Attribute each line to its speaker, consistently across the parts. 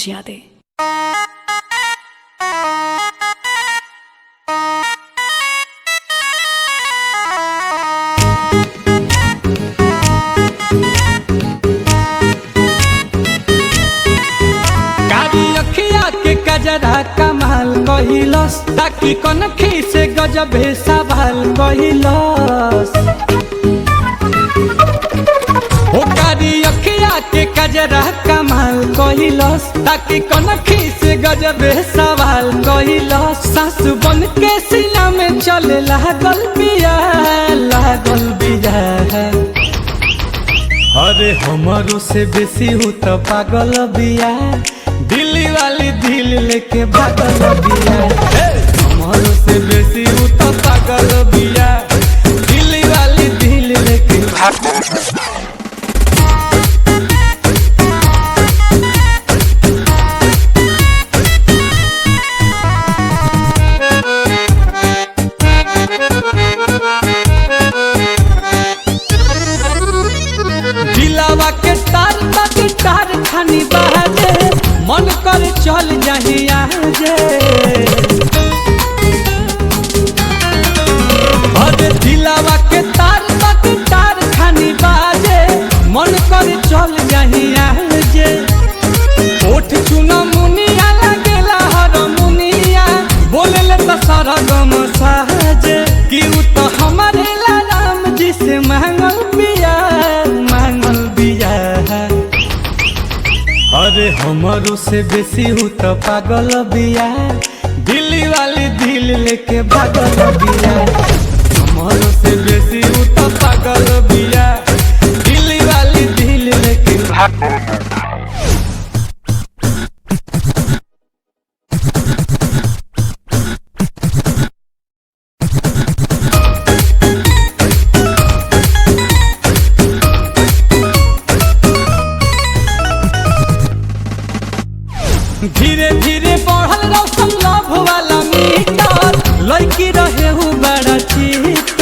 Speaker 1: कुछ यादें।
Speaker 2: कजरा कमाल कहिलस ताकि कनखी से गजबे सवाल कहिलस। ओ कारी अखिया के कजरा कमाल कहिलस ताकि कनखी से गजबे सवाल कहिलस। सास बन के सीना में चले लागल बिया अरे हमारो से बेसी हूँ तो पागल बिया। दिल्ली वाली दिल लेके भागल बिया। हमारो से बेसी हूँ तो पागल बिया। दिल्ली वाली दिल लेके भागल। दिलावा के तार बाकी तार खानी बाजे मन कर चल जाही आजे। अरे दिलावा के तार बाकी तार खानी बाजे मन कर चल जाही आजे। ओठ चुना मुनिया लगेला हर मुनिया बोले ले तो सरगम साजे कि उ तो हमारे राम जी से मांगल बिया। अरे हमारो से बेसी हूँ तो पागल बिया। दिल्ली वाली दिल लेके भागल बिया। हमारो से बेसी हूँ तो पागल बिया। दिल्ली वाली दिल लेके भागल। धीरे धीरे बढ़ल रौशन लव वाला मीटर लड़की रहे हूँ बड़ा चीटर।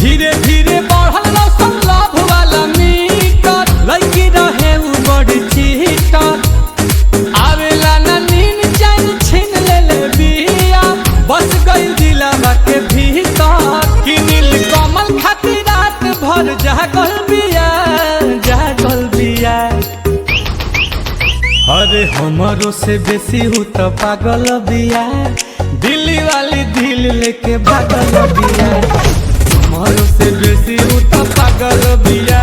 Speaker 2: धीरे धीरे बढ़ल रौशन लव वाला मीटर लड़की रहे हूँ बड़ी चीटर। आवेला ना नीन चैन छीन ले बिया बस गई दिलावा के भीतर कि नील कमल खातिर रात भर जागल बिया। अरे हमारो से बेसी हूँ तो पागल बिया। दिल्ली वाली दिल लेके भागल बिया। हमारो से बेसी हूँ तो पागल बिया।